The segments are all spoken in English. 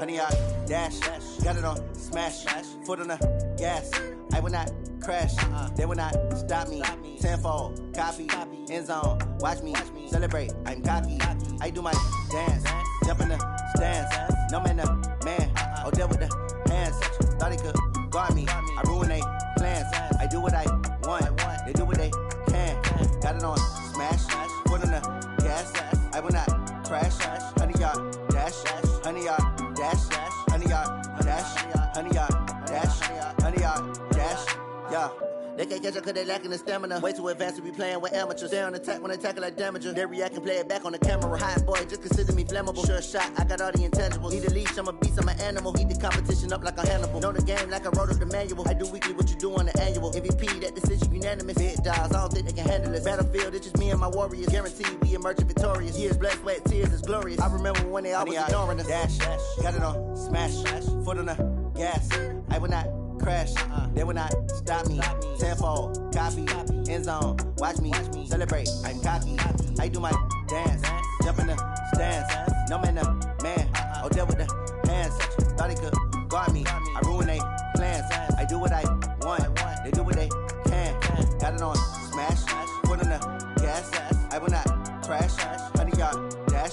100-yard dash. Got it on smash. Foot on the gas. I will not crash. They will not stop me. Tenfold, copy, end zone. Watch me celebrate. I'm cocky. I do my dance. Jump in the stands. No man, the man. Oh, deal with the hands. Thought he could guard me. I ruin they plans. I do what I want. They do what they can. Got it on smash. Foot on the gas. I will not crash. 100-yard dash. 100-yard dash. 100-yard dash. 100-yard dash. 100-yard dash. Yeah. They can't catch up cause they lacking the stamina. Way too advanced to be playing with amateurs. Stay on attack when they tackle like damager. They react and play it back on the camera. Hot boy, just consider me flammable. Sure shot, I got all the intangibles. Need a leash, I'm a beast, I'm an animal. Eat the competition up like a Hannibal. Know the game like I wrote up the manual. I do weekly what you do on the annual. MVP, that decision unanimous. Big dogs, I don't think they can handle it. Battlefield, it's just me and my warriors. Guaranteed we emerge victorious. Years, blood, sweat, tears, is glorious. I remember when they always ignoring us. Dash, got it on smash. Foot on the gas. I will not crash. They will not stop me. Tenfold, copy, end zone. Watch me celebrate. I'm cocky. I do my dance. Jump in the stands. No man, the man. Oh, deal with the hands. Thought he could guard me. I ruin they plans. I do what I want. They do what they can. Got it on smash. Foot on the gas. I will not crash. 100-yard dash.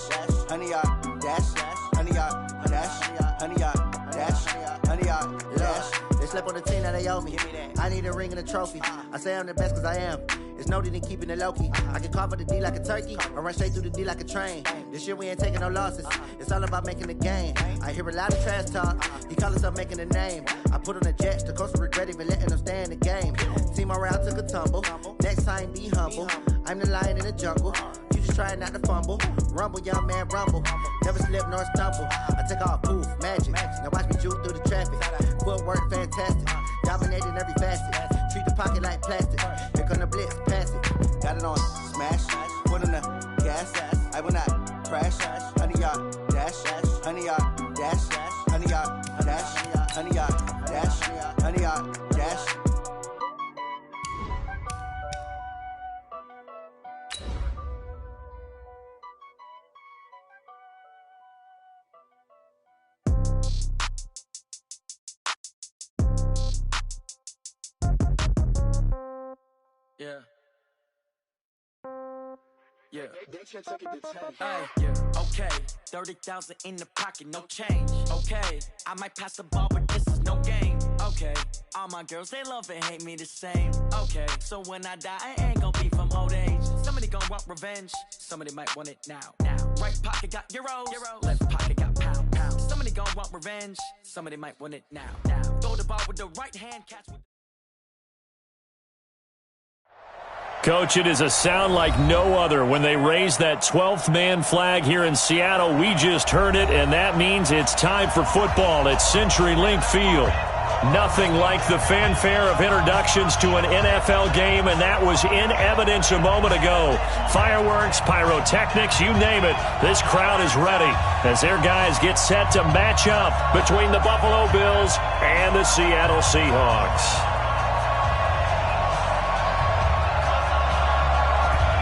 100-yard dash. 100-yard dash. 100-yard dash. 100-yard dash. They slept on the team that they owe me. I need a ring and a trophy. I say I'm the best cause I am. It's noted in keeping it low-key. I can carve up the D like a turkey or run straight through the D like a train. This year we ain't taking no losses. It's all about making the game. I hear a lot of trash talk. He call himself making a name. I put on the Jets. The coach will regret even letting them stay in the game. Team morale took a tumble. Next time be humble. I'm the lion in the jungle. You just try not to fumble. Rumble, young man, rumble. Never slip nor stumble. I take off, poof, magic. Now watch me juke through the traffic. Footwork fantastic. Dominating every facet. Treat the pocket like plastic. Here come the blitz, pass it. Got it on smash. Foot on the gas. I will not crash. 100-yard dash. 100-yard dash. 100-yard dash. 100-yard dash. 100-yard dash. Yeah. Okay. 30,000 in the pocket, no change. Okay. I might pass the ball, but this is no game. Okay. All my girls, they love and hate me the same. Okay. So when I die, I ain't gonna be from old age. Somebody gonna want revenge. Somebody might want it now. Right pocket got euros. Left pocket got pounds. Somebody gonna want revenge. Somebody might want it now. Throw the ball with the right hand, catch with. Coach, it is a sound like no other when they raise that 12th man flag here in Seattle. We just heard it, and that means it's time for football at CenturyLink Field. Nothing like the fanfare of introductions to an NFL game, and that was in evidence a moment ago. Fireworks, pyrotechnics, you name it. This crowd is ready as their guys get set to match up between the Buffalo Bills and the Seattle Seahawks.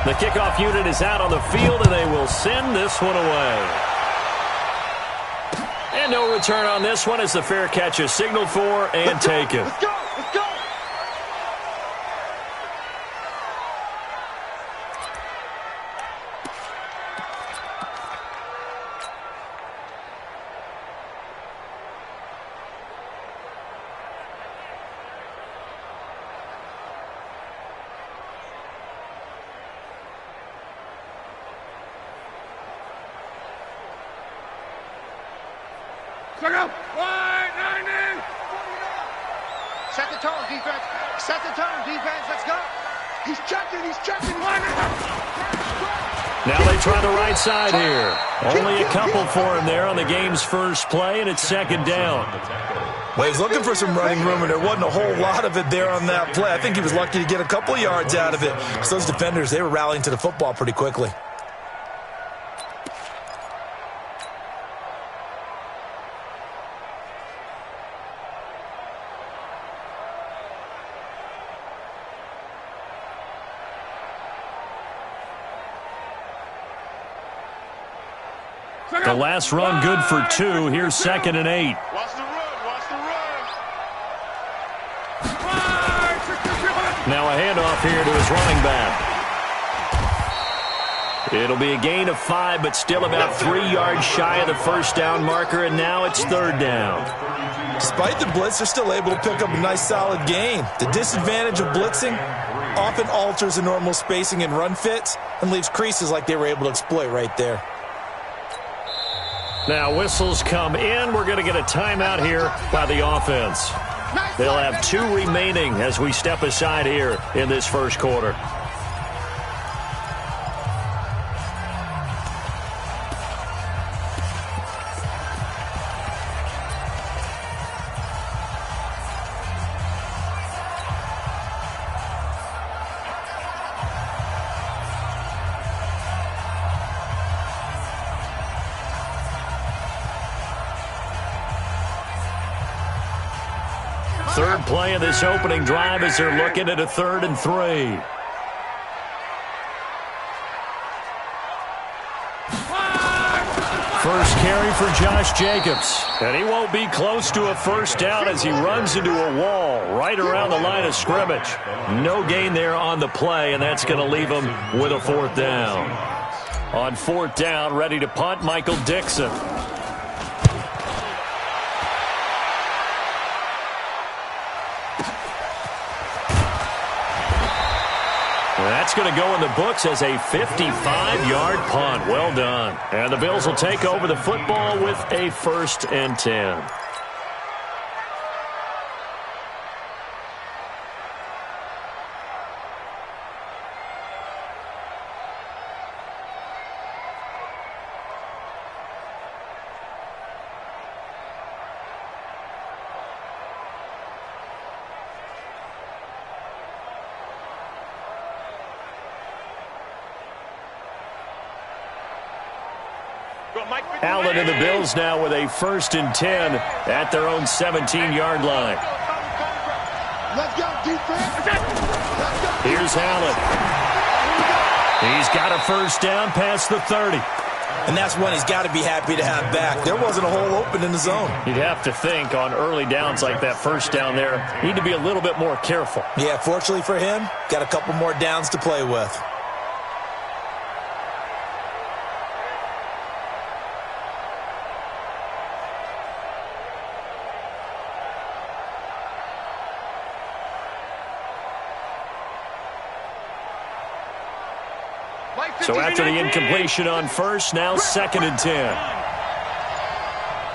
The kickoff unit is out on the field, and they will send this one away. And no return on this one as the fair catch is signaled for and taken. Let's go! Let's go! Set the tone, defense. Set the tone, defense. Let's go. He's checking. He's checking. Now they try the right side here. Only a couple for him there on the game's first play, and it's second down. Well, he's looking for some running room, and there wasn't a whole lot of it there on that play. I think he was lucky to get a couple yards out of it. Because those defenders, they were rallying to the football pretty quickly. The last run good for 2. Here's 2nd and 8. Watch the run. Watch the run. Now a handoff here to his running back. It'll be a gain of 5, but still about 3 yards shy of the first down marker, and now it's 3rd down. Despite the blitz, they're still able to pick up a nice solid gain. The disadvantage of blitzing often alters the normal spacing and run fits and leaves creases like they were able to exploit right there. Now whistles come in. We're going to get a timeout here by the offense. They'll have 2 remaining as we step aside here in this first quarter. Third play of this opening drive as they're looking at a 3rd and 3. First carry for Josh Jacobs. And he won't be close to a first down as he runs into a wall right around the line of scrimmage. No gain there on the play, and that's going to leave him with a 4th down. On 4th down, ready to punt, Michael Dixon. That's going to go in the books as a 55-yard punt. Well done. And the Bills will take over the football with a 1st and 10. Allen and the Bills now with a 1st and 10 at their own 17-yard line. Let's go, defense. Here's Allen. He's got a first down past the 30. And that's one he's got to be happy to have back. There wasn't a hole open in the zone. You'd have to think on early downs like that first down there, need to be a little bit more careful. Yeah, fortunately for him, got a couple more downs to play with. So after the incompletion on first, now 2nd and 10.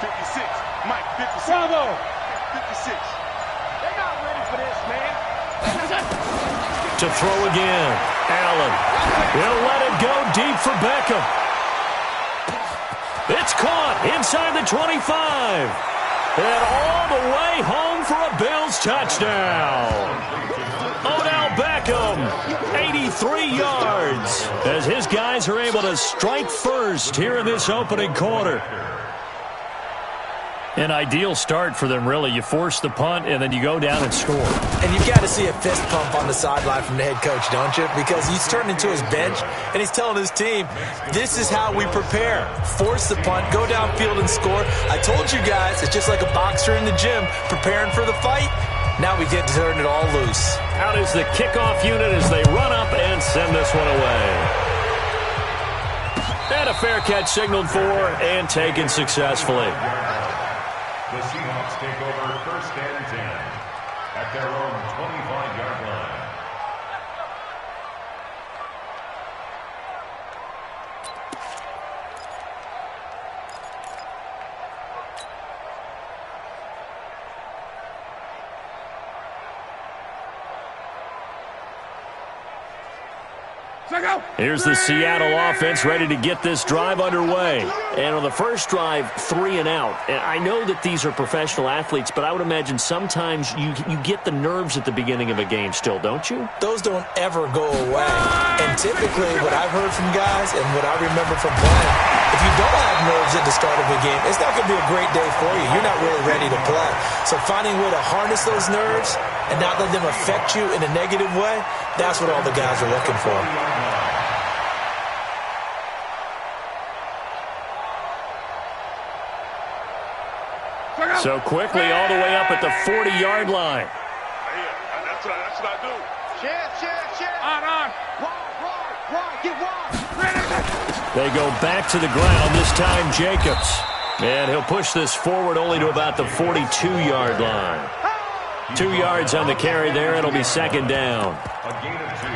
56. Mike, 56. Bravo. 56. They're not ready for this, man. To throw again. Allen. He'll let it go deep for Beckham. It's caught inside the 25. And all the way home for a Bills touchdown. Odell Beckham, 83 yards, as his guys are able to strike first here in this opening quarter. An ideal start for them, really. You force the punt, and then you go down and score. And you've got to see a fist pump on the sideline from the head coach, don't you? Because he's turned into his bench, and he's telling his team, this is how we prepare. Force the punt, go downfield and score. I told you guys, it's just like a boxer in the gym preparing for the fight. Now we get to turn it all loose. Out is the kickoff unit as they run up and send this one away. And a fair catch signaled for and taken successfully. The Seahawks take over 1st and 10 at their own 25-yard line. Here's the Seattle offense ready to get this drive underway. And on the first drive, 3 and out. And I know that these are professional athletes, but I would imagine sometimes you get the nerves at the beginning of a game still, don't you? Those don't ever go away. And typically what I've heard from guys and what I remember from playing, if you don't have nerves at the start of a game, it's not going to be a great day for you. You're not really ready to play. So finding a way to harness those nerves and not let them affect you in a negative way, that's what all the guys are looking for. So quickly all the way up at the 40-yard line. That's what I do. Share. On. Wide. Get wide. They go back to the ground, this time Jacobs. And he'll push this forward only to about the 42-yard line. 2 yards on the carry there. It'll be second down.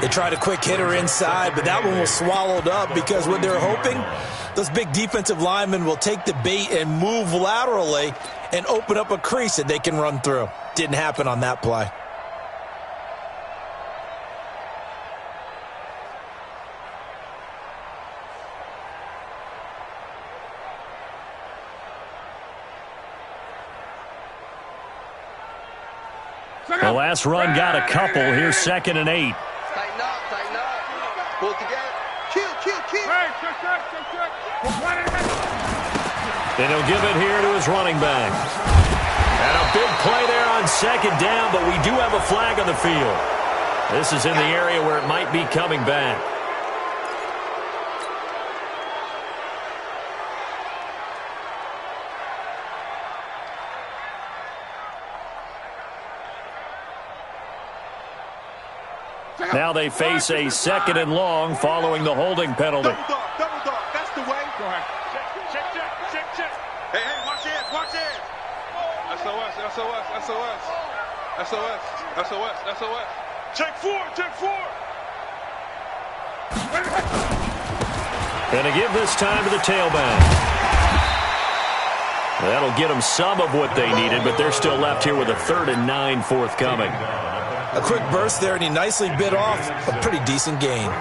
They tried a quick hitter inside, but that one was swallowed up because what they're hoping, those big defensive linemen will take the bait and move laterally and open up a crease that they can run through. Didn't happen on that play. The last run got a couple. Here's 2nd and 8. Tighten up. Pull together. Kill. And he'll give it here to his running back. And a big play there on 2nd down, but we do have a flag on the field. This is in the area where it might be coming back. Now they face a 2nd and long following the holding penalty. Double dog. That's the way. Go ahead. Check. Hey, watch it. SOS. Check four. And to give this time to the tailback. That'll get them some of what they needed, but they're still left here with a 3rd and 9 forthcoming. A quick burst there, and he nicely bit off a pretty decent gain.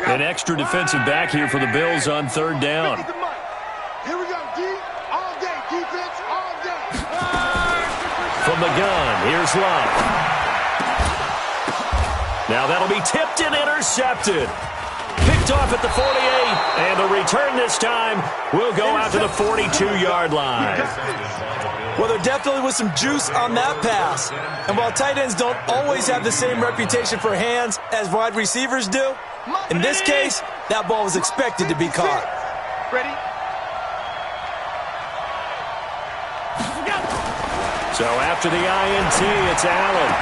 An extra defensive back here for the Bills on 3rd down. Here we go, D. All day, defense, all day. From the gun, here's Love. Now that'll be tipped and intercepted. Picked off at the 48, and the return this time will go out to the 42-yard line. Well, there definitely was some juice on that pass. And while tight ends don't always have the same reputation for hands as wide receivers do, in this case, that ball was expected to be caught. Ready? So after the INT, it's Allen.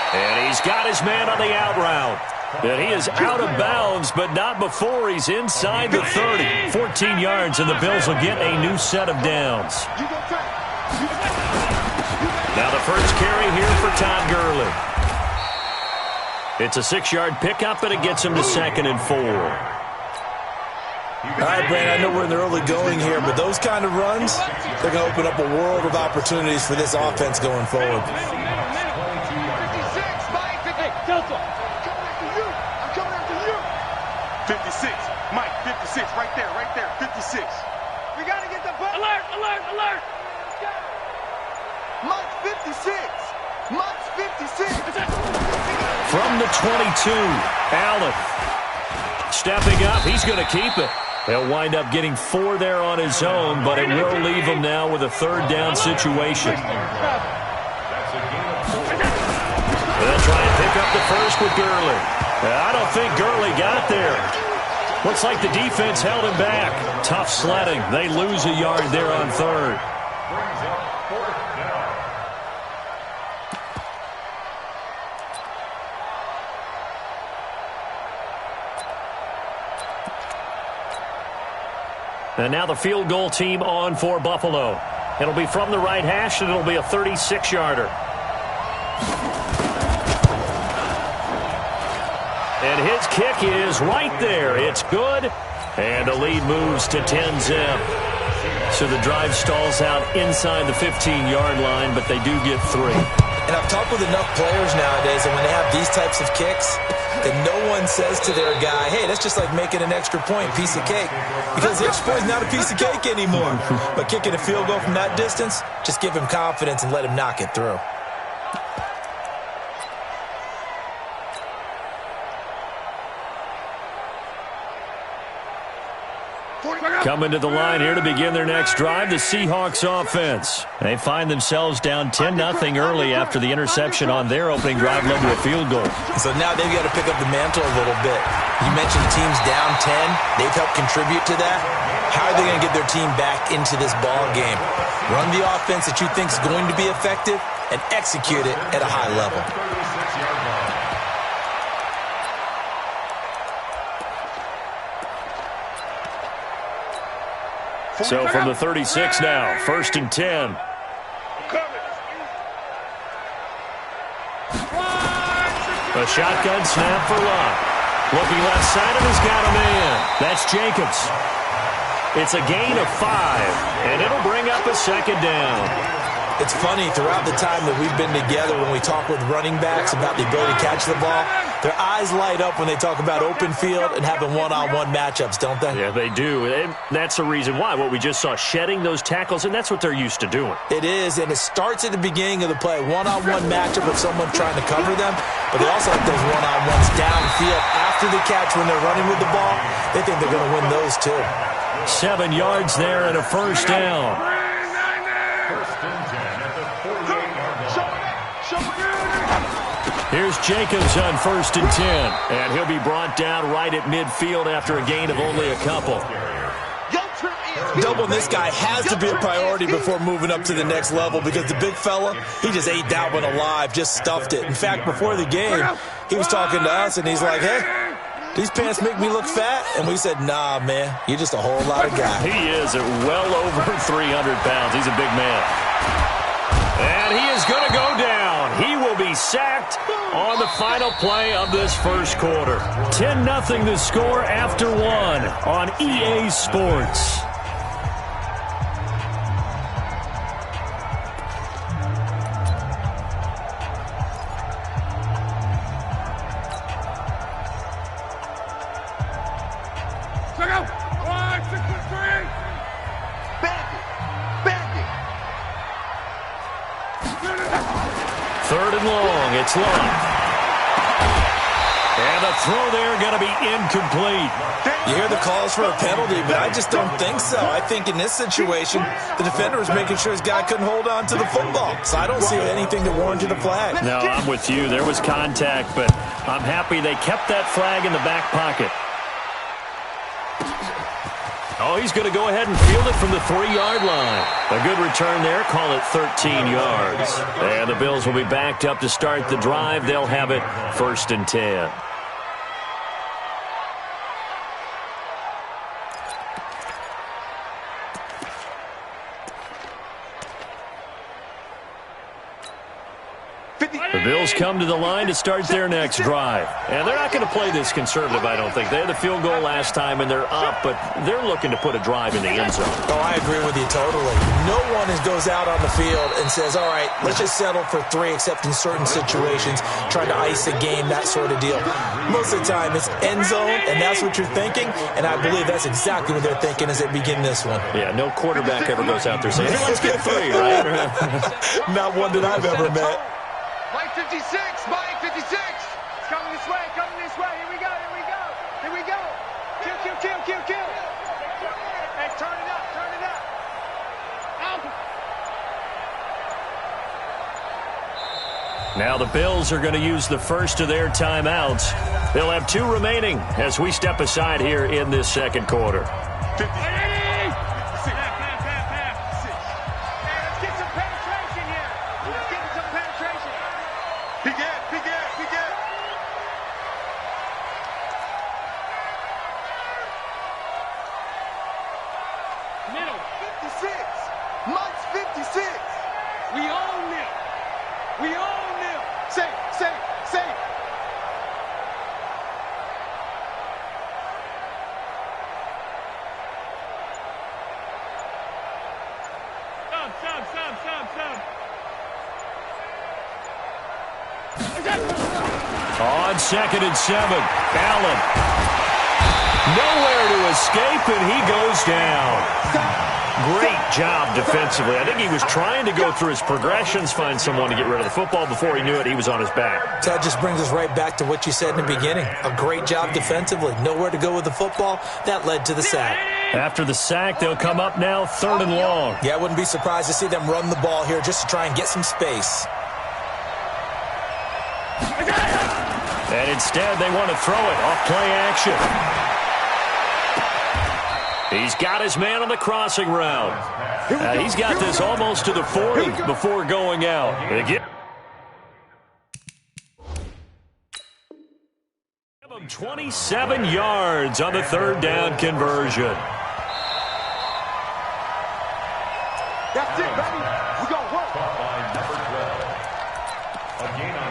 And he's got his man on the out route. And he is out of bounds, but not before he's inside the 30. 14 yards, and the Bills will get a new set of downs. Now the first carry here for Todd Gurley. It's a 6-yard pickup, and it gets him to 2nd and 4. All right, Brandon, I know we're in the early going here, but those kind of runs, they're going to open up a world of opportunities for this offense going forward. 56. Mike, 56. Right there. 56. We got to get the ball. Alert. Mike 56. Mike's 56. From the 22, Allen. Stepping up, he's going to keep it. He'll wind up getting 4 there on his own, but it will leave him now with a 3rd down situation. They'll try and pick up the first with Gurley. I don't think Gurley got there. Looks like the defense held him back. Tough sledding. They lose a yard there on 3rd. And now the field goal team on for Buffalo. It'll be from the right hash, and it'll be a 36-yarder. And his kick is right there. It's good. And the lead moves to 10-zip. So the drive stalls out inside the 15-yard line, but they do get 3. And I've talked with enough players nowadays, and when they have these types of kicks, that no one says to their guy, hey, that's just like making an extra point, piece of cake. Because the extra point is not a piece of cake anymore. But kicking a field goal from that distance, just give him confidence and let him knock it through. Coming to the line here to begin their next drive, the Seahawks offense. They find themselves down 10-0 early after the interception on their opening drive led to a field goal. So now they've got to pick up the mantle a little bit. You mentioned the team's down 10. They've helped contribute to that. How are they going to get their team back into this ball game? Run the offense that you think is going to be effective and execute it at a high level. So from the 36 now, 1st and 10. A shotgun snap for Lott. Looking left side and has got a man. That's Jacobs. It's a gain of 5, and it'll bring up a 2nd down. It's funny, throughout the time that we've been together, when we talk with running backs about the ability to catch the ball, their eyes light up when they talk about open field and having one-on-one matchups, don't they? Yeah, they do. And that's the reason why. What we just saw, shedding those tackles, and that's what they're used to doing. It is, and it starts at the beginning of the play. One-on-one matchup with someone trying to cover them, but they also have those one-on-ones downfield after the catch when they're running with the ball. They think they're going to win those, too. 7 yards there and a 1st down. 1st and 10 at the 48-yard line. Here's Jacobs on 1st and 10, and he'll be brought down right at midfield after a gain of only a couple. Doubling this guy has to be a priority before moving up to the next level, because the big fella, he just ate that one alive, just stuffed it. In fact, before the game, he was talking to us, and he's like, hey, these pants make me look fat? And we said, nah, man, you're just a whole lot of guy. He is at well over 300 pounds. He's a big man. And he is going to go down. He will be sacked on the final play of this first quarter. 10-0 the score after 1 on EA Sports. It's long. And the throw there going to be incomplete. You hear the calls for a penalty, but I just don't think so. I think in this situation, the defender was making sure his guy couldn't hold on to the football. So I don't see anything that warranted a flag. No, I'm with you. There was contact, but I'm happy they kept that flag in the back pocket. Oh, he's going to go ahead and field it from the 3-yard line. A good return there. Call it 13 yards. And the Bills will be backed up to start the drive. They'll have it 1st and 10. The Bills come to the line to start their next drive. And they're not going to play this conservative, I don't think. They had the field goal last time, and they're up, but they're looking to put a drive in the end zone. Oh, I agree with you totally. No one goes out on the field and says, all right, let's just settle for 3, except in certain situations, trying to ice a game, that sort of deal. Most of the time, it's end zone, and that's what you're thinking, and I believe that's exactly what they're thinking as they begin this one. Yeah, no quarterback ever goes out there saying, hey, let's get 3, right? Not one that I've ever met. Mike 56, Mike 56. It's coming this way, coming this way. Here we go, here we go, here we go. Kill, kill, kill, kill, kill. Hey, turn it up, turn it up. Now the Bills are going to use the first of their timeouts. They'll have 2 remaining as we step aside here in this second quarter. 50. On 2nd and 7, Allen. Nowhere to escape, and he goes down. Great job defensively. I think he was trying to go through his progressions, find someone to get rid of the football. Before he knew it, he was on his back. That just brings us right back to what you said in the beginning. A great job defensively. Nowhere to go with the football. That led to the sack. After the sack, they'll come up now 3rd and long. Yeah, I wouldn't be surprised to see them run the ball here just to try and get some space. And instead, they want to throw it off play action. He's got his man on the crossing route. He's got this almost to the 40 before going out. Again. 27 yards on the 3rd down conversion. That's it, baby. We're going to work.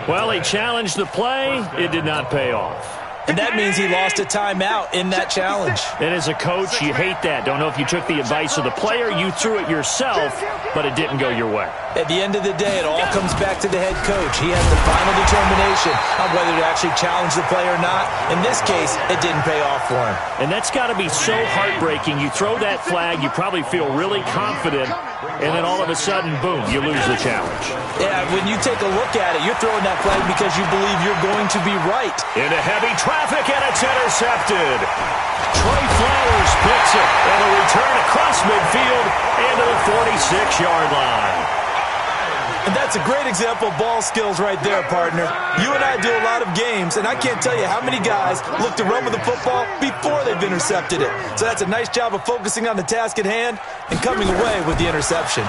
Well, he challenged the play. It did not pay off. And that means he lost a timeout in that challenge. And as a coach, you hate that. Don't know if you took the advice of the player. You threw it yourself, but it didn't go your way. At the end of the day, it all comes back to the head coach. He has the final determination on whether to actually challenge the play or not. In this case, it didn't pay off for him. And that's got to be so heartbreaking. You throw that flag, you probably feel really confident, and then all of a sudden, boom, you lose the challenge. Yeah, when you take a look at it, you're throwing that flag because you believe you're going to be right. Into heavy traffic, and it's intercepted. Trey Flowers picks it, and a return across midfield into the 46-yard line. And that's a great example of ball skills right there, partner. You and I do a lot of games, and I can't tell you how many guys look to run with the football before they've intercepted it. So that's a nice job of focusing on the task at hand and coming away with the interception.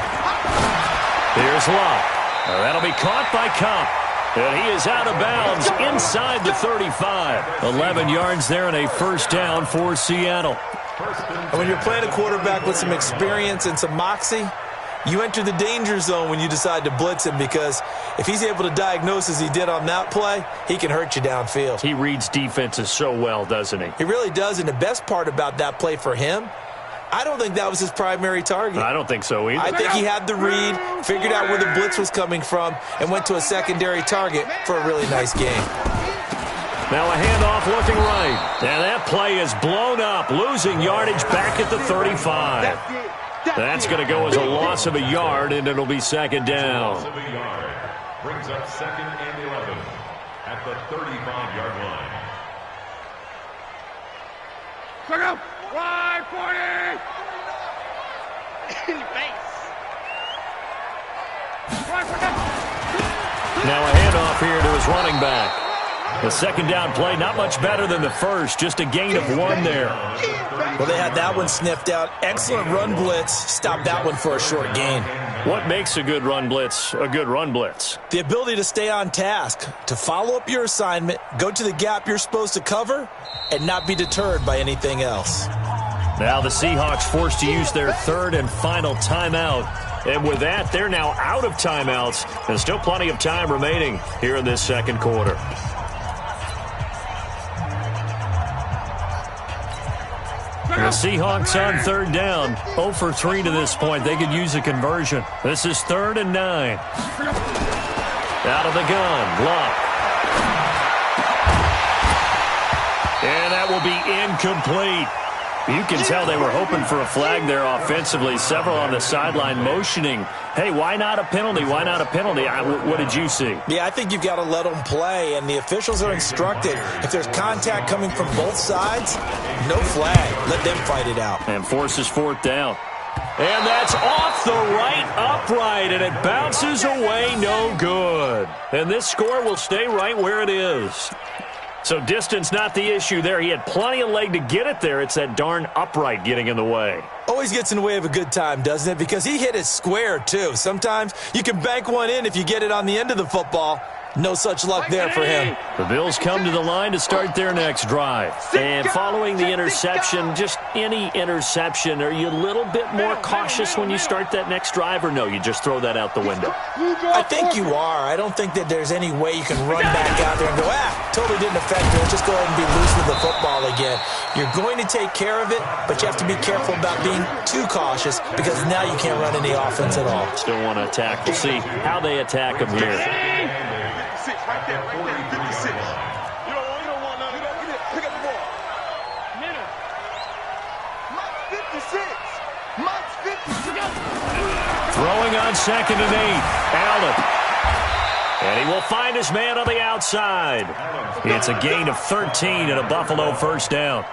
Here's Locke. That'll be caught by Kopp. And he is out of bounds inside the 35. 11 yards there and a 1st down for Seattle. And when you're playing a quarterback with some experience and some moxie, you enter the danger zone when you decide to blitz him, because if he's able to diagnose as he did on that play, he can hurt you downfield. He reads defenses so well, doesn't he? He really does, and the best part about that play for him, I don't think that was his primary target. I don't think so either. I think he had the read, figured out where the blitz was coming from, and went to a secondary target for a really nice game. Now a handoff looking right. And that play is blown up, losing yardage back at the 35. That's going to go as a loss of a yard, and it'll be 2nd down. Loss of a yard brings up 2nd and 11 at the 35-yard line. Check out. Wide 40. Base. Now a handoff here to his running back. The 2nd down play, not much better than the first, just a gain of 1 there. Well, they had that one sniffed out. Excellent run blitz. Stopped that one for a short gain. What makes a good run blitz a good run blitz? The ability to stay on task, to follow up your assignment, go to the gap you're supposed to cover, and not be deterred by anything else. Now the Seahawks forced to use their 3rd and final timeout. And with that, they're now out of timeouts. And still plenty of time remaining here in this 2nd quarter. The Seahawks on 3rd down. 0 for 3 to this point. They could use a conversion. This is 3rd and 9. Out of the gun. Locke. And that will be incomplete. You can tell they were hoping for a flag there offensively. Several on the sideline motioning, hey, why not a penalty? Why not a penalty? What did you see? Yeah, I think you've got to let them play, and the officials are instructed, if there's contact coming from both sides, no flag. Let them fight it out. And forces 4th down. And that's off the right upright, and it bounces away, no good. And this score will stay right where it is. So distance not the issue there. He had plenty of leg to get it there. It's that darn upright getting in the way. Always gets in the way of a good time, doesn't it? Because he hit it square, too. Sometimes you can bank one in if you get it on the end of the football. No such luck there for him. The Bills come to the line to start their next drive. And following the interception, just any interception, are you a little bit more cautious when you start that next drive, or no, you just throw that out the window? I think you are. I don't think that there's any way you can run back out there and go, totally didn't affect me. Let's just go ahead and be loose with the football again. You're going to take care of it, but you have to be careful about being too cautious, because now you can't run any offense at all. Still want to attack. We'll see how they attack him here. Right there, 56. You don't want none. Pick up the ball. Middle. Mike's 56. Mike's 56. Throwing on 2nd and 8. Allen. And he will find his man on the outside. It's a gain of 13 and a Buffalo 1st down.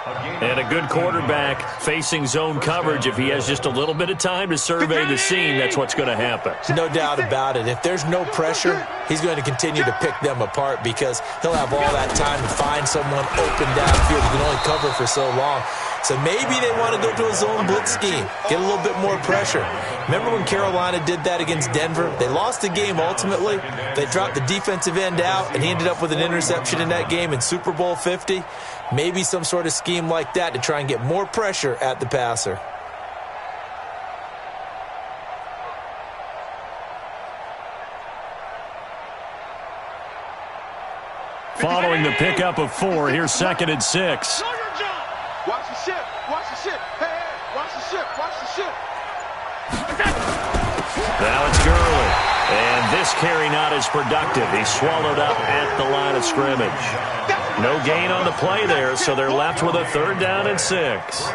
And a good quarterback facing zone coverage. If he has just a little bit of time to survey the scene, that's what's going to happen. No doubt about it. If there's no pressure, he's going to continue to pick them apart because he'll have all that time to find someone open downfield. He can only cover for so long. So maybe they want to go to a zone blitz scheme, get a little bit more pressure. Remember when Carolina did that against Denver? They lost the game ultimately. They dropped the defensive end out, and he ended up with an interception in that game in Super Bowl 50. Maybe some sort of scheme like that to try and get more pressure at the passer. Following the pickup of 4, here's 2nd and 6. Watch the ship. Watch the ship. Hey, watch the ship. Watch the ship. Now it's Gurley. And this carry not as productive. He's swallowed up at the line of scrimmage. No gain on the play there, so they're left with a 3rd down and 6.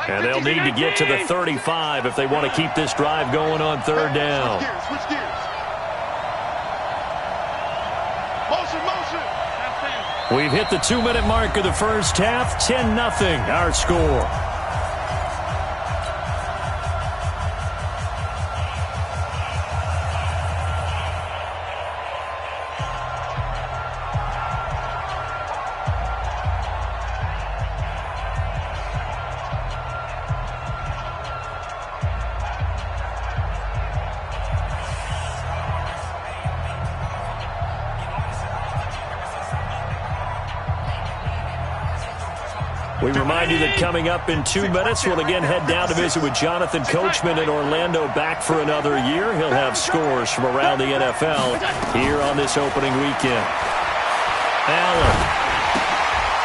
And they'll need to get to the 35 if they want to keep this drive going on 3rd down. Switch gears. Motion. We've hit the 2-minute mark of the first half. 10-0 our score. We remind you that coming up in 2 minutes, we'll again head down to visit with Jonathan Coachman in Orlando, back for another year. He'll have scores from around the NFL here on this opening weekend. Allen.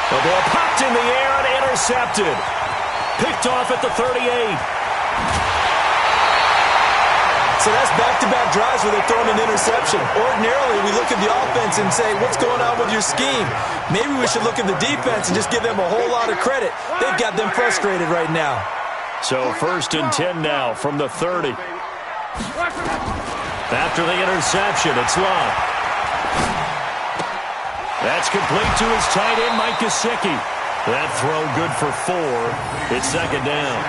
The ball popped in the air and intercepted. Picked off at the 38. So that's back-to-back drives where they're throwing an interception. Ordinarily, we look at the offense and say, what's going on with your scheme? Maybe we should look at the defense and just give them a whole lot of credit. They've got them frustrated right now. So 1st and 10 now from the 30. After the interception, it's Love. That's complete to his tight end, Mike Gesicki. That throw good for 4. It's 2nd down.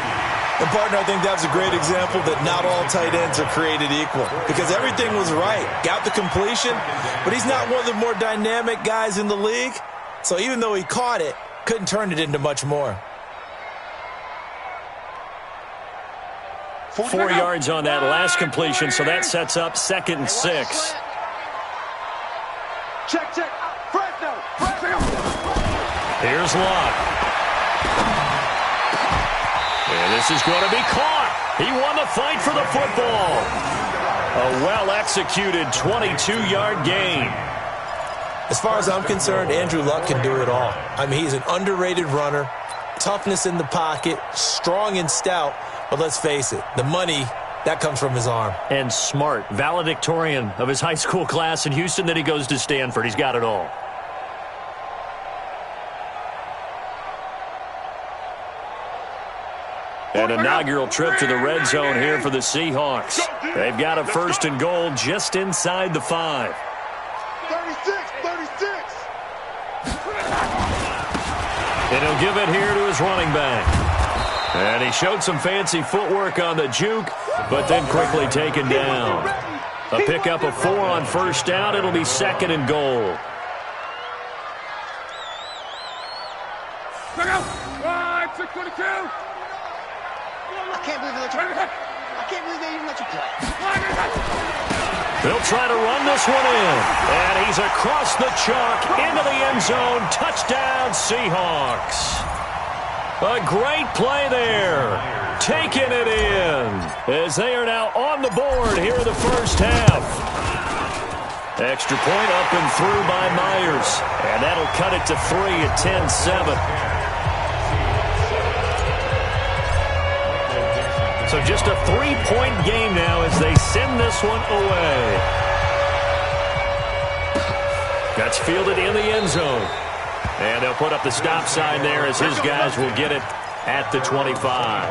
And, partner, I think that was a great example that not all tight ends are created equal because everything was right. Got the completion, but he's not one of the more dynamic guys in the league. So even though he caught it, couldn't turn it into much more. 4 yards on that last completion, so that sets up 2nd and 6. Check. Fresno. Here's Love. And this is going to be caught. He won the fight for the football. A well-executed 22-yard gain. As far as I'm concerned, Andrew Luck can do it all. I mean, he's an underrated runner, toughness in the pocket, strong and stout. But let's face it, the money, that comes from his arm. And smart, valedictorian of his high school class in Houston. Then he goes to Stanford. He's got it all. An inaugural trip to the red zone here for the Seahawks. They've got a 1st and goal just inside the 5. 36. And he'll give it here to his running back. And he showed some fancy footwork on the juke, but then quickly taken down. A pickup of 4 on 1st down. It'll be 2nd and goal. Look out! 622. I can't believe they even let you play. They'll try to run this one in. And he's across the chalk into the end zone. Touchdown, Seahawks. A great play there. Taking it in as they are now on the board here in the first half. Extra point up and through by Myers. And that'll cut it to 3 at 10-7. So just a 3-point game now as they send this one away. That's fielded in the end zone. And they'll put up the stop sign there as his guys will get it at the 25.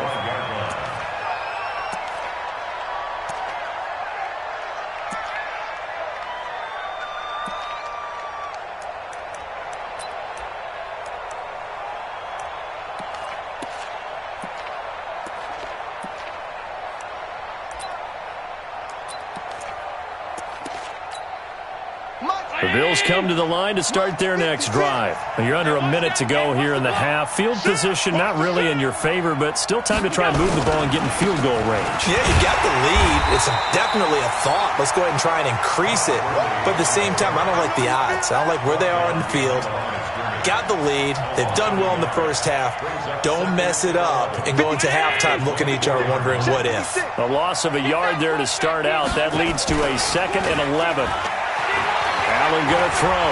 Bills come to the line to start their next drive. You're under a minute to go here in the half. Field position not really in your favor, but still time to try and move the ball and get in field goal range. Yeah, you got the lead. It's definitely a thought. Let's go ahead and try and increase it. But at the same time, I don't like the odds. I don't like where they are in the field. Got the lead. They've done well in the first half. Don't mess it up and go into halftime looking at each other wondering what if. A loss of a yard there to start out. That leads to a 2nd and 11. Allen going to throw.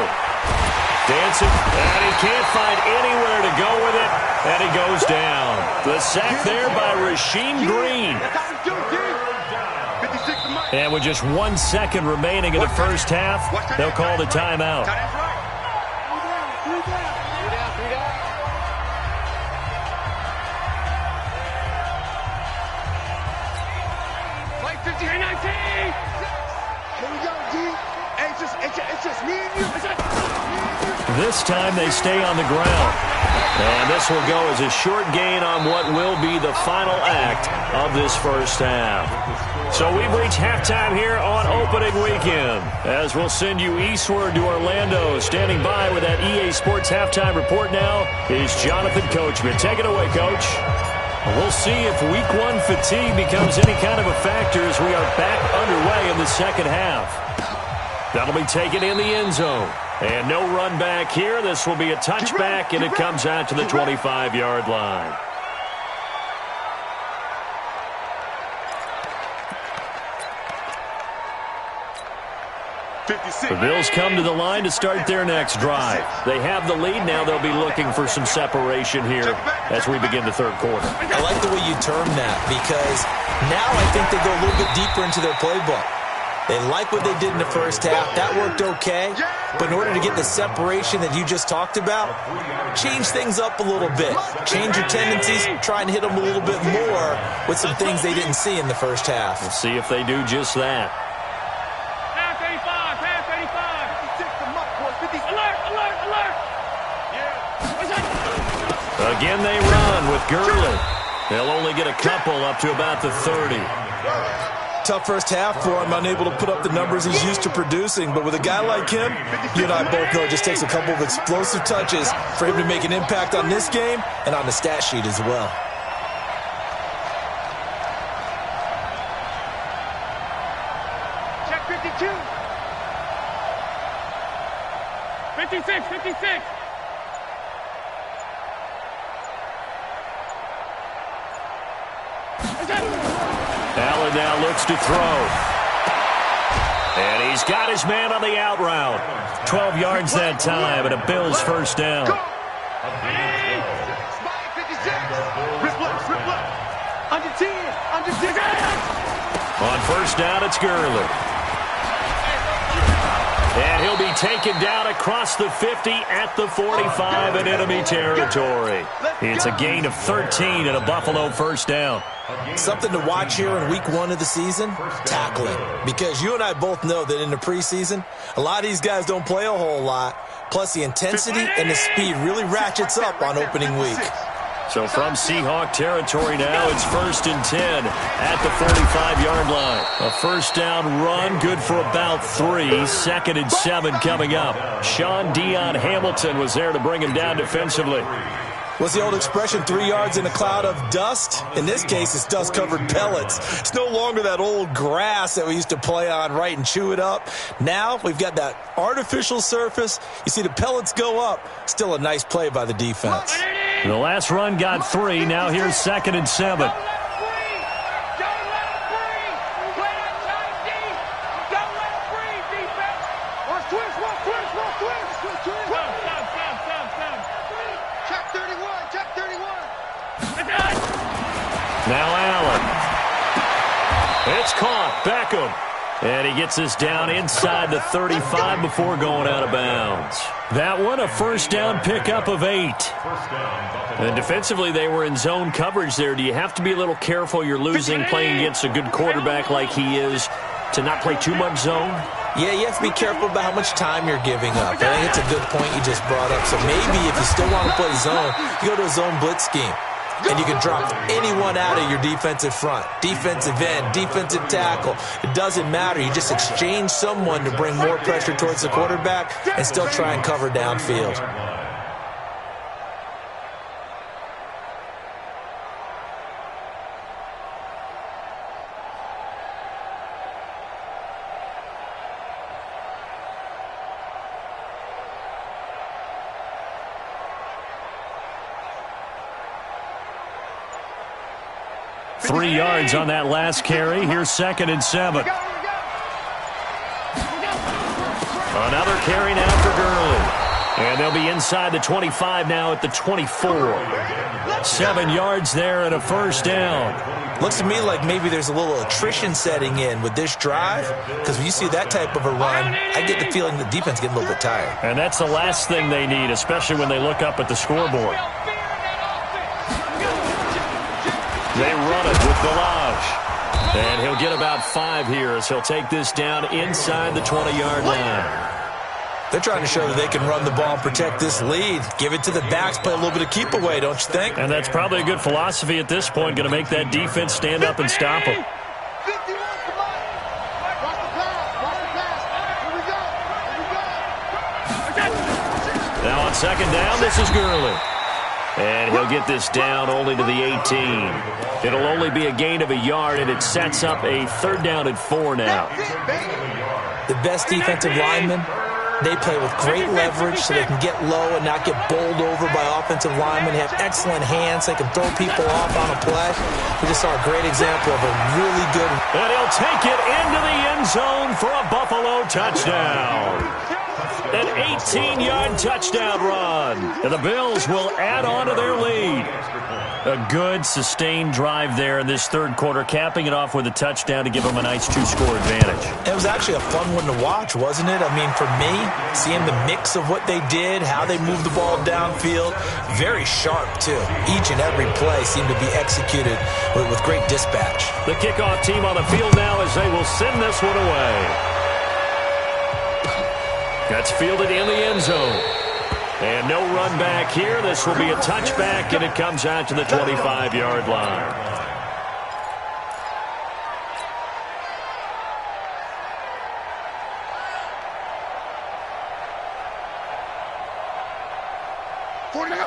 Dancing, and he can't find anywhere to go with it, and he goes down. The sack there by Rasheem Green. And with just 1 second remaining in the first half, they'll call the timeout. This time they stay on the ground. And this will go as a short gain on what will be the final act of this first half. So we've reached halftime here on opening weekend. As we'll send you eastward to Orlando. Standing by with that EA Sports halftime report now is Jonathan Coachman. Take it away, Coach. We'll see if week 1 fatigue becomes any kind of a factor as we are back underway in the second half. That'll be taken in the end zone. And no run back here. This will be a touchback, and it comes out to the 25-yard line. The Bills come to the line to start their next drive. They have the lead. Now they'll be looking for some separation here as we begin the third quarter. I like the way you term that because now I think they go a little bit deeper into their playbook. They like what they did in the first half. That worked okay. But in order to get the separation that you just talked about, change things up a little bit. Change your tendencies. Try and hit them a little bit more with some things they didn't see in the first half. We'll see if they do just that. Again, they run with Gurley. They'll only get a couple up to about the 30. Tough first half for him, unable to put up the numbers he's used to producing. But with a guy like him, you and I both know it just takes a couple of explosive touches for him to make an impact on this game and on the stat sheet as well. Check 52. 56, 56. Allen now looks to throw. And he's got his man on the out route. 12 yards that time, and a Bills first down. Under 10, under 10. On first down, it's Gurley. And he'll be taken down across the 50 at the 45 in enemy territory. It's a gain of 13 and a Buffalo first down. Something to watch here in week 1 of the season, tackling. Because you and I both know that in the preseason, a lot of these guys don't play a whole lot. Plus the intensity and the speed really ratchets up on opening week. So from Seahawk territory now, it's 1st and 10 at the 45-yard line. A first down run, good for about 3. 2nd and 7 coming up. Sean Dion Hamilton was there to bring him down defensively. What's the old expression, 3 yards in a cloud of dust? In this case, it's dust-covered pellets. It's no longer that old grass that we used to play on, right, and chew it up. Now we've got that artificial surface. You see the pellets go up. Still a nice play by the defense. The last run got 3. Now here's 2nd and 7. Now Allen. It's caught. Beckham. And he gets this down inside the 35 before going out of bounds. That one, a first down pickup of 8. And defensively, they were in zone coverage there. Do you have to be a little careful? You're losing playing against a good quarterback like he is to not play too much zone? Yeah, you have to be careful about how much time you're giving up. I think it's a good point you just brought up. So maybe if you still want to play zone, you go to a zone blitz scheme. and you can drop anyone out of your defensive front. Defensive end, defensive tackle. It doesn't matter. You just exchange someone to bring more pressure towards the quarterback and still try and cover downfield. Three yards on that last carry. Here's 2nd and 7. Another carry now for Gurley. And they'll be inside the 25 now at the 24. 7 yards there and a first down. Looks to me like maybe there's a little attrition setting in with this drive, because when you see that type of a run, I get the feeling the defense getting a little bit tired. And that's the last thing they need, especially when they look up at the scoreboard. They run it with Delage. And he'll get about 5 here as he'll take this down inside the 20-yard line. They're trying to show that they can run the ball and protect this lead. Give it to the backs, play a little bit of keep away, don't you think? And that's probably a good philosophy at this point, going to make that defense stand up and stop them. Now on 2nd down, this is Gurley. And he'll get this down only to the 18. It'll only be a gain of a yard, and it sets up a 3rd down and 4 now. The best defensive linemen, they play with great leverage so they can get low and not get bowled over by offensive linemen. They have excellent hands. They can throw people off on a play. We just saw a great example of a really good. And he'll take it into the end zone for a Buffalo touchdown. An 18-yard touchdown run. And the Bills will add on to their lead. A good, sustained drive there in this 3rd quarter, capping it off with a touchdown to give them a nice 2-score advantage. It was actually a fun one to watch, wasn't it? I mean, for me, seeing the mix of what they did, how they moved the ball downfield, very sharp, too. Each and every play seemed to be executed with great dispatch. The kickoff team on the field now as they will send this one away. That's fielded in the end zone. And no run back here. This will be a touchback, and it comes out to the 25-yard line.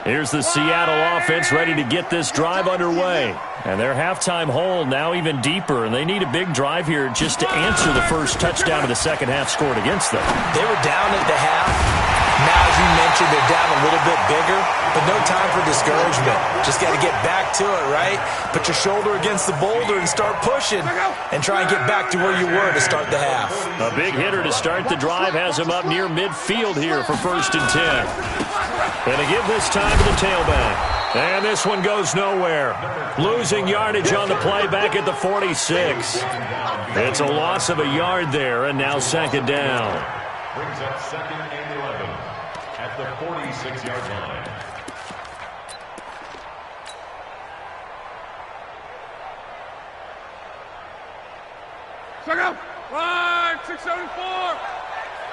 Here's the Seattle offense ready to get this drive underway. And their halftime hole now even deeper, and they need a big drive here just to answer the first touchdown of the second half scored against them. They were down at the half. Now, as you mentioned, they're down a little bit bigger, but no time for discouragement. Just got to get back to it, right? Put your shoulder against the boulder and start pushing and try and get back to where you were to start the half. A big hitter to start the drive has him up near midfield here for 1st and 10. And to give this time to the tailback. And this one goes nowhere. Losing yardage on the play back at the 46. It's a loss of a yard there, and now 2nd down. Brings up 2nd and 11 at the 46-yard line. Check out. 674.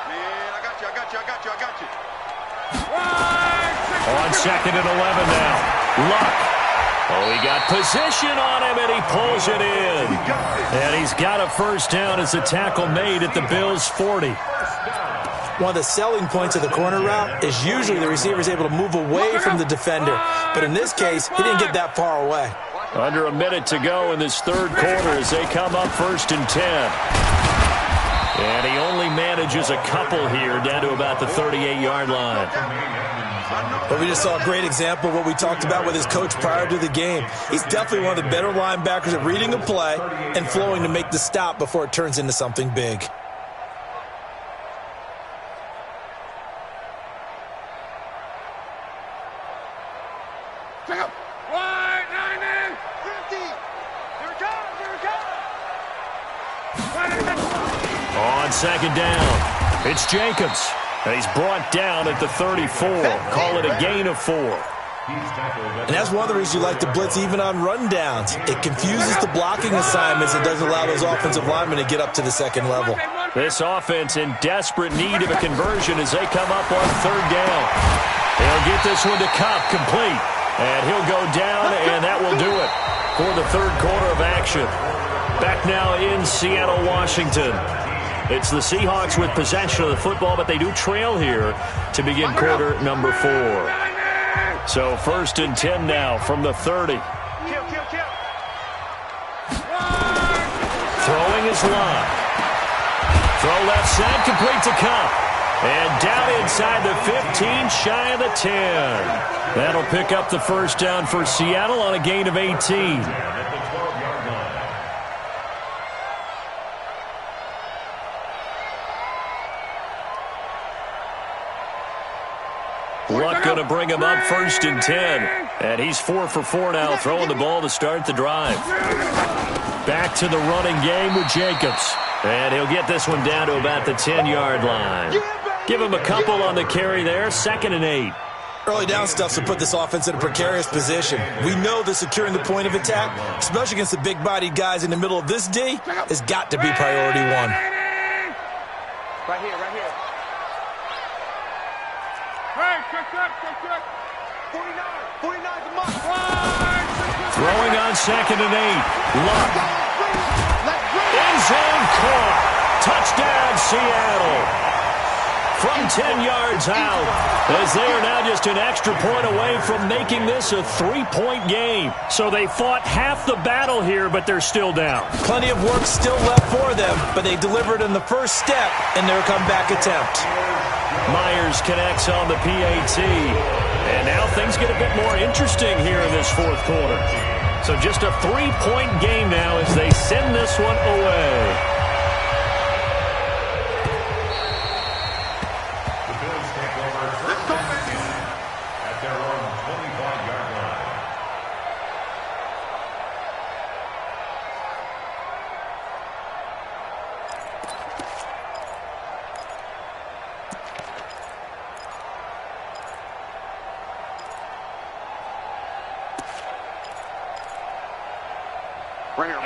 Man, I got you. On 2nd and 11 now. Luck. Oh, he got position on him, and he pulls it in. And he's got a first down as a tackle made at the Bills' 40. One of the selling points of the corner route is usually the receiver is able to move away from the defender. But in this case, he didn't get that far away. Under a minute to go in this 3rd quarter as they come up 1st and 10. And he only manages a couple here down to about the 38-yard line. But we just saw a great example of what we talked about with his coach prior to the game. He's definitely one of the better linebackers at reading a play and flowing to make the stop before it turns into something big. Check out. 190. 50. Here it comes. On 2nd down, it's Jacobs. And he's brought down at the 34. Call it a gain of 4. And that's one of the reasons you like to blitz even on rundowns. It confuses the blocking assignments and doesn't allow those offensive linemen to get up to the 2nd level. This offense in desperate need of a conversion as they come up on 3rd down. They'll get this one to Cup, complete. And he'll go down, and that will do it for the third quarter of action. Back now in Seattle, Washington. It's the Seahawks with possession of the football, but they do trail here to begin quarter number 4. So 1st and 10 now from the 30. Throwing his line. Throw left side, complete to Cup. And down inside the 15, shy of the 10. That'll pick up the first down for Seattle on a gain of 18. Luck going to bring him up 1st and 10. And he's 4 for 4 now, throwing the ball to start the drive. Back to the running game with Jacobs. And he'll get this one down to about the 10-yard line. Give him a couple on the carry there, 2nd and 8. Early down stuff to put this offense in a precarious position. We know that securing the point of attack, especially against the big-bodied guys in the middle of this D, has got to be priority 1. Right here, right here. Hey, check. 49's a must. Throwing on 2nd and 8. Luck. End zone caught. Touchdown, Seattle. From 10 yards out, as they are now just an extra point away from making this a 3-point game. So they fought half the battle here, but they're still down. Plenty of work still left for them, but they delivered in the first step in their comeback attempt. Myers connects on the PAT. And now things get a bit more interesting here in this 4th quarter. So just a 3-point game now as they send this one away.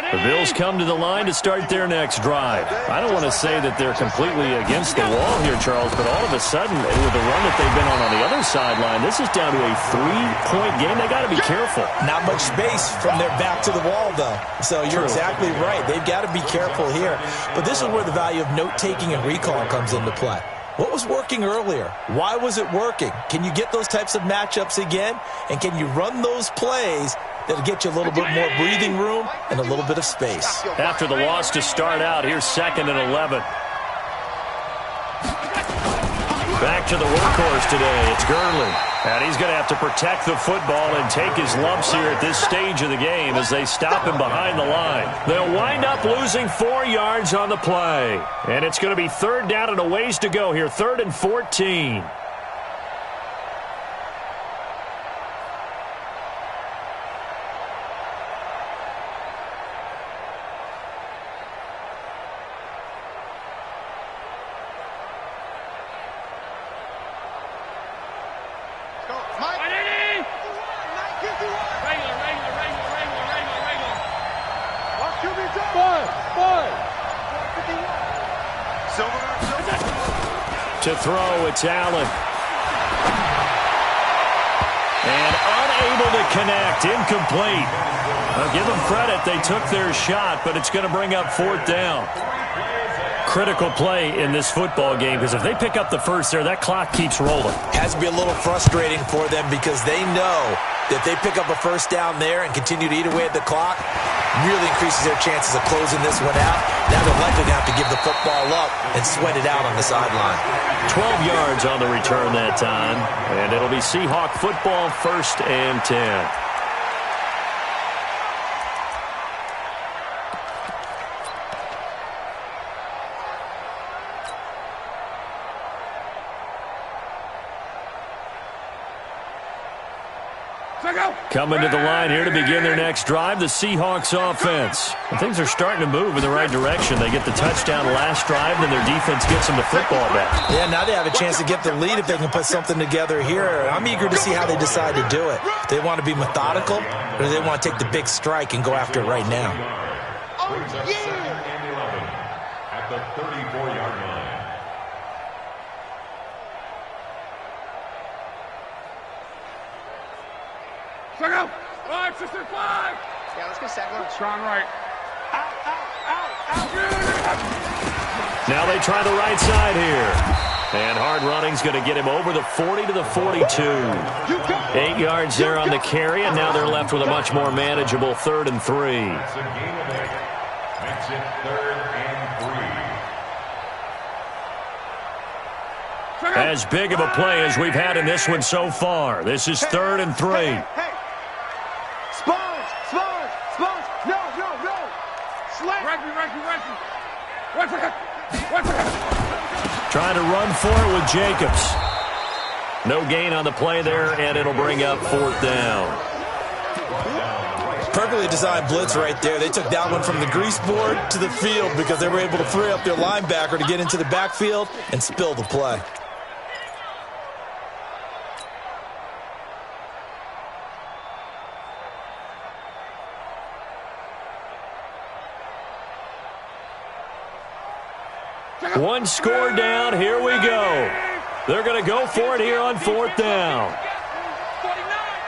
The Bills come to the line to start their next drive. I don't want to say that they're completely against the wall here, Charles, but all of a sudden, with the run that they've been on the other sideline, this is down to a 3-point game. They got to be careful. Not much space from their back to the wall, though. So you're exactly right. They've got to be careful here. But this is where the value of note-taking and recall comes into play. What was working earlier? Why was it working? Can you get those types of matchups again? And can you run those plays that'll get you a little bit more breathing room and a little bit of space? After the loss to start out, here's 2nd and 11. Back to the workhorse today. It's Gurley. And he's going to have to protect the football and take his lumps here at this stage of the game as they stop him behind the line. They'll wind up losing 4 yards on the play. And it's going to be 3rd down and a ways to go here. 3rd and 14. To throw, it's Allen. And unable to connect, incomplete. I'll give them credit, they took their shot, but it's going to bring up 4th down. Critical play in this football game, because if they pick up the first there, that clock keeps rolling. Has to be a little frustrating for them because they know that they pick up a first down there and continue to eat away at the clock, really increases their chances of closing this one out. Now they're likely to have to give the football up and sweat it out on the sideline. 12 yards on the return that time, and it'll be Seahawk football, 1st and 10. Coming to the line here to begin their next drive, the Seahawks offense. And things are starting to move in the right direction. They get the touchdown last drive, then their defense gets them the football back. Yeah, now they have a chance to get the lead if they can put something together here. I'm eager to see how they decide to do it. Do they want to be methodical, or do they want to take the big strike and go after it right now? At the 34-yard line. Check out. 565. Yeah, let's get second. Strong right. Out, out, out, out. Now they try the right side here. And hard running's going to get him over the 40 to the 42. 8 yards there on the carry, and now they're left with a much more manageable 3rd and 3. It's a gain of 8. Makes it 3rd and 3. As big of a play as we've had in this one so far. This is 3rd and 3. Hey. Sponge. No. Slam. Trying to run for it with Jacobs. No gain on the play there, and it'll bring up 4th down. Perfectly designed blitz right there. They took that one from the grease board to the field because they were able to free up their linebacker to get into the backfield and spill the play. One score down. Here we go. They're going to go for it here on 4th down. 49,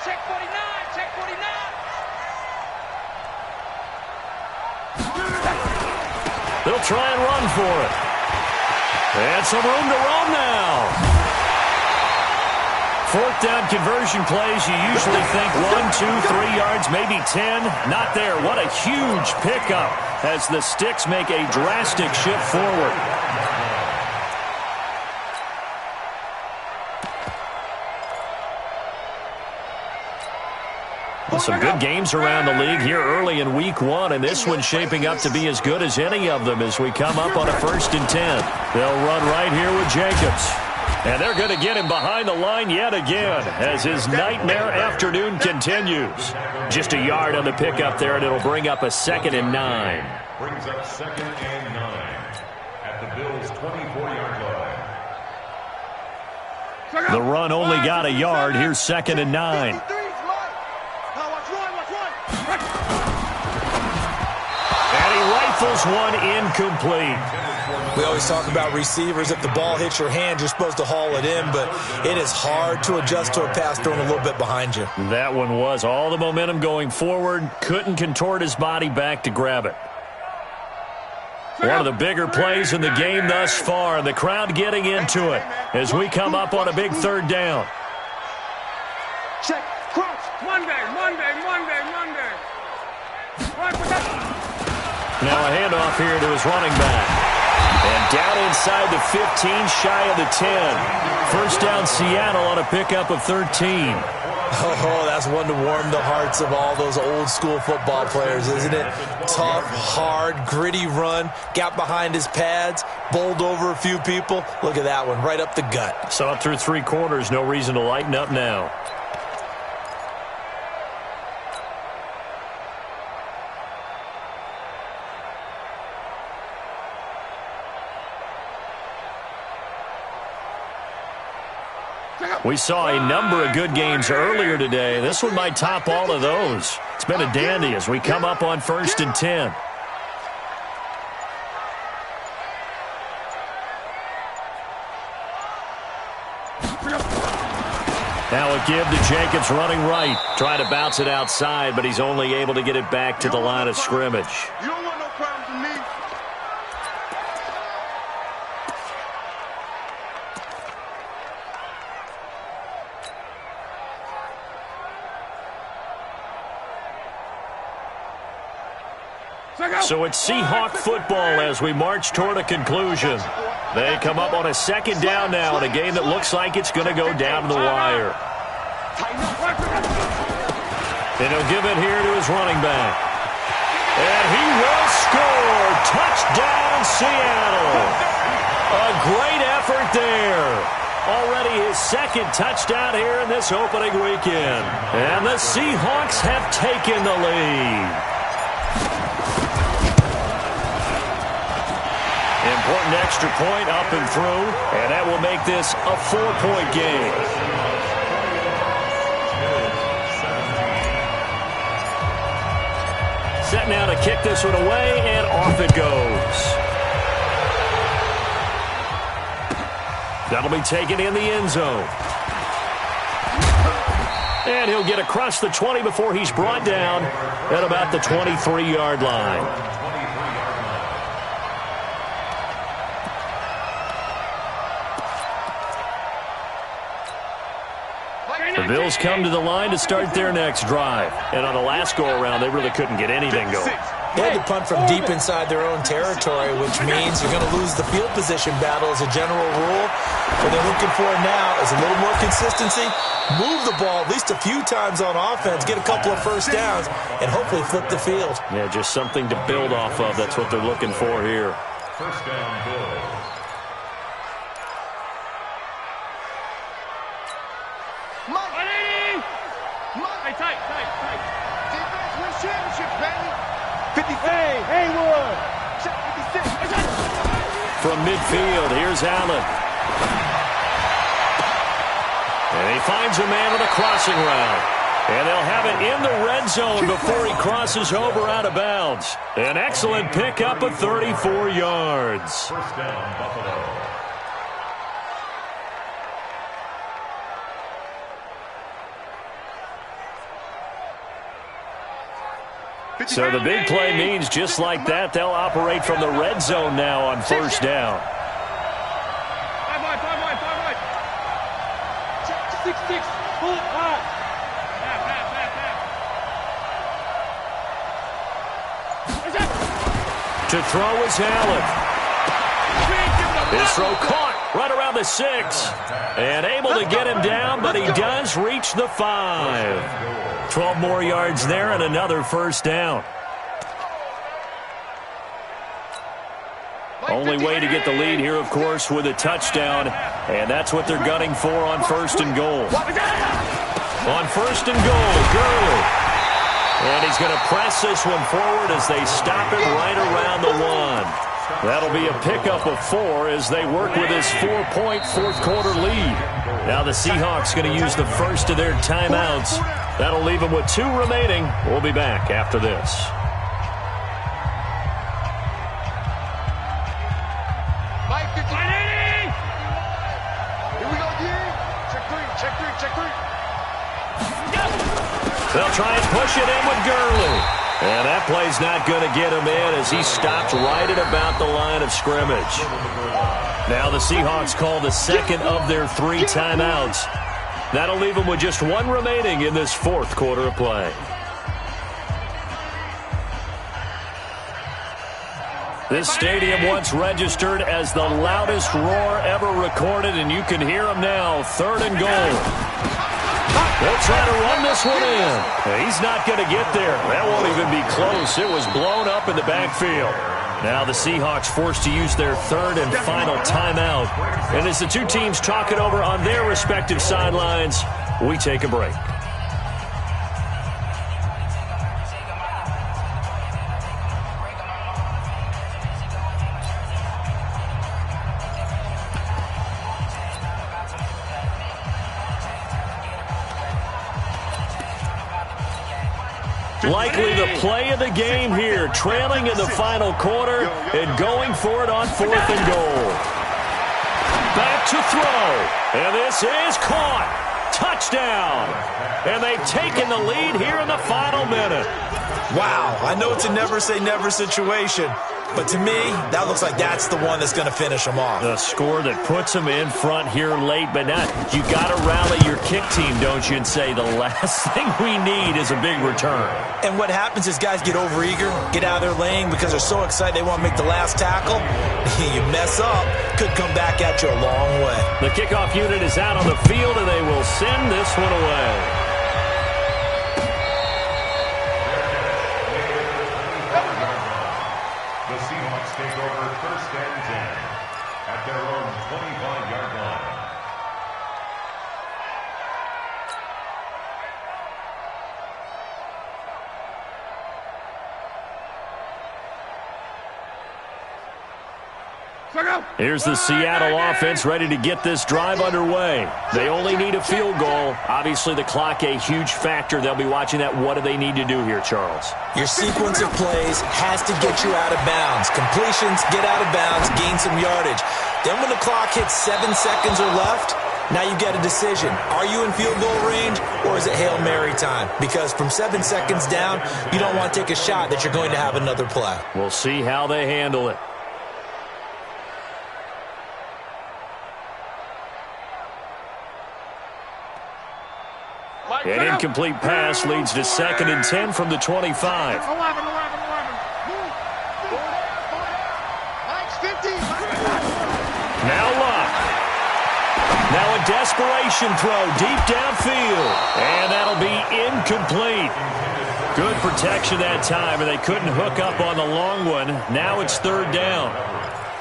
check 49. They'll try and run for it. And some room to roam now. 4th down conversion plays, you usually think 1, 2, 3 yards, maybe 10. Not there. What a huge pickup as the Sticks make a drastic shift forward. Well, some good games around the league here early in week 1, and this one's shaping up to be as good as any of them as we come up on a 1st and 10. They'll run right here with Jacobs. And they're going to get him behind the line yet again as his nightmare afternoon continues. Just a yard on the pickup there, and it'll bring up a 2nd and 9. Brings up 2nd and 9 at the Bills' 24-yard line. The run only got a yard. Here's 2nd and 9. And he rifles one incomplete. We always talk about receivers. If the ball hits your hand, you're supposed to haul it in, but it is hard to adjust to a pass thrown a little bit behind you. That one was all the momentum going forward. Couldn't contort his body back to grab it. One of the bigger plays in the game thus far, and the crowd getting into it as we come up on a big 3rd down. Check. Crouch. Monday. Now a handoff here to his running back. And down inside the 15, shy of the 10. 1st down Seattle on a pickup of 13. Oh, that's one to warm the hearts of all those old school football players, isn't it? Tough, hard, gritty run. Got behind his pads, bowled over a few people. Look at that one, right up the gut. Saw it through 3 quarters. No reason to lighten up now. We saw a number of good games earlier today. This one might top all of those. It's been a dandy as we come up on 1st and 10. Now a give to Jacobs running right. Trying to bounce it outside, but he's only able to get it back to the line of scrimmage. You don't want no problems with me. So it's Seahawk football as we march toward a conclusion. They come up on a 2nd down now in a game that looks like it's going to go down to the wire. And he'll give it here to his running back. And he will score. Touchdown, Seattle. A great effort there. Already his 2nd touchdown here in this opening weekend. And the Seahawks have taken the lead. Important extra point up and through, and that will make this a 4-point game. Set now to kick this one away, and off it goes. That'll be taken in the end zone. And he'll get across the 20 before he's brought down at about the 23-yard line. The Bills come to the line to start their next drive. And on the last go-around, they really couldn't get anything going. They had to punt from deep inside their own territory, which means you're going to lose the field position battle as a general rule. What they're looking for now is a little more consistency, move the ball at least a few times on offense, get a couple of first downs, and hopefully flip the field. Yeah, just something to build off of. That's what they're looking for here. First down, Bills. Tight. Defense wins championships, baby. 50. Hey, Haywood. 56. From midfield, here's Allen. And he finds a man with a crossing route. And they'll have it in the red zone before he crosses over out of bounds. An excellent pickup of 34 yards. First down, Buffalo. So the big play means just like that, they'll operate from the red zone now on first down. 6-6. Pull it high. To throw is Allen. His throw caught right around the 6. And able to get him down, but he does reach the 5. 12 more yards there and another first down. Only way to get the lead here, of course, with a touchdown. And that's what they're gunning for on first and goal. On first and goal, Gurley. And he's going to press this one forward as they stop him right around the 1. That'll be a pickup of 4 as they work with his 4-point fourth-quarter lead. Now the Seahawks going to use the first of their timeouts. That'll leave them with 2 remaining. We'll be back after this. Mike, 50. Here we go, D. Check three. They'll try and push it in with Gurley. And that play's not going to get him in as he stopped right at about the line of scrimmage. Now the Seahawks call the second of their 3 timeouts. That'll leave them with just 1 remaining in this fourth quarter of play. This stadium once registered as the loudest roar ever recorded, and you can hear him now. 3rd and goal. They'll try to run this one in. He's not going to get there. That won't even be close. It was blown up in the backfield. Now the Seahawks forced to use their 3rd and final timeout. And as the 2 teams talk it over on their respective sidelines, we take a break. Likely the play of the game here, trailing in the final quarter and going for it on 4th and goal. Back to throw, and this is caught. Touchdown. And they've taken the lead here in the final minute. Wow, I know it's a never-say-never situation, but to me, that looks like that's the one that's going to finish them off. The score that puts them in front here late, but not. You got to rally your kick team, don't you, and say the last thing we need is a big return. And what happens is guys get overeager, get out of their lane because they're so excited they want to make the last tackle. You mess up, could come back at you a long way. The kickoff unit is out on the field, and they will send this one away. The Seahawks take over 1st and 10 at their own 25-yard line. Here's the Seattle offense ready to get this drive underway. They only need a field goal. Obviously, the clock a huge factor. They'll be watching that. What do they need to do here, Charles? Your sequence of plays has to get you out of bounds. Completions, get out of bounds, gain some yardage. Then when the clock hits 7 seconds or left, Now you get a decision. Are you in field goal range, or is it Hail Mary time? Because from 7 seconds down, you don't want to take a shot that you're going to have another play. We'll see how they handle it. An incomplete pass leads to 2nd and 10 from the 25. Now Luck. Now a desperation throw deep downfield. And that'll be incomplete. Good protection that time, and they couldn't hook up on the long one. Now it's 3rd down.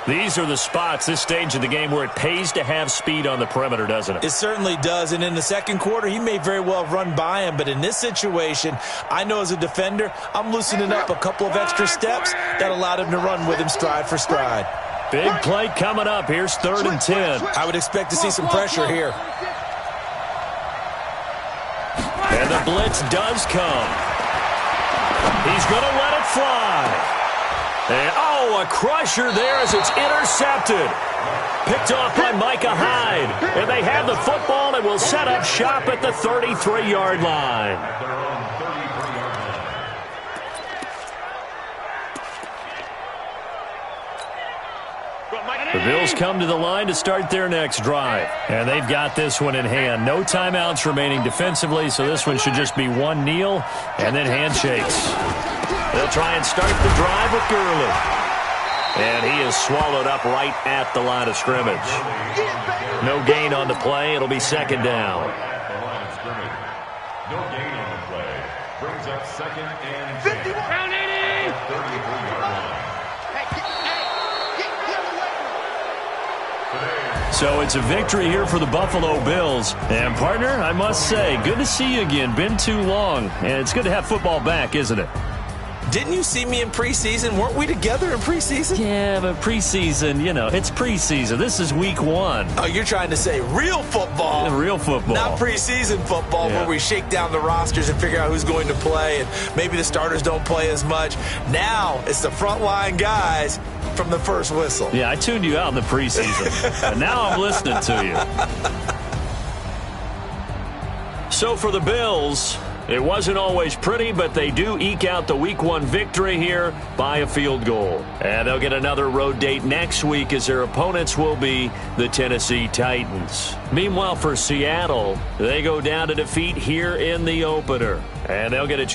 These are the spots, this stage of the game, where it pays to have speed on the perimeter, doesn't it? It certainly does, and in the second quarter, he may very well run by him, but in this situation, I know as a defender, I'm loosening up a couple of extra steps that allowed him to run with him stride for stride. Big play coming up. Here's 3rd and 10. I would expect to see some pressure here. And the blitz does come. He's going to let it fly. And, oh, a crusher there as it's intercepted. Picked off by Micah Hyde. And they have the football and will set up shop at the 33-yard line. The Bills come to the line to start their next drive. And they've got this one in hand. No timeouts remaining defensively, so this one should just be one kneel and then handshakes. They'll try and start the drive with Gurley. And he is swallowed up right at the line of scrimmage. No gain on the play. It'll be 2nd down. No gain on the play. Brings up 2nd and 10. 33-yard line. So it's a victory here for the Buffalo Bills. And, partner, I must say, good to see you again. Been too long. And it's good to have football back, isn't it? Didn't you see me in preseason? Weren't we together in preseason? Yeah, but preseason, you know, it's preseason. This is week 1. Oh, you're trying to say real football. Yeah, real football. Not preseason football where we shake down the rosters and figure out who's going to play, and maybe the starters don't play as much. Now it's the frontline guys from the first whistle. Yeah, I tuned you out in the preseason. But now I'm listening to you. So for the Bills, it wasn't always pretty, but they do eke out the Week 1 victory here by a field goal. And they'll get another road date next week as their opponents will be the Tennessee Titans. Meanwhile, for Seattle, they go down to defeat here in the opener. And they'll get a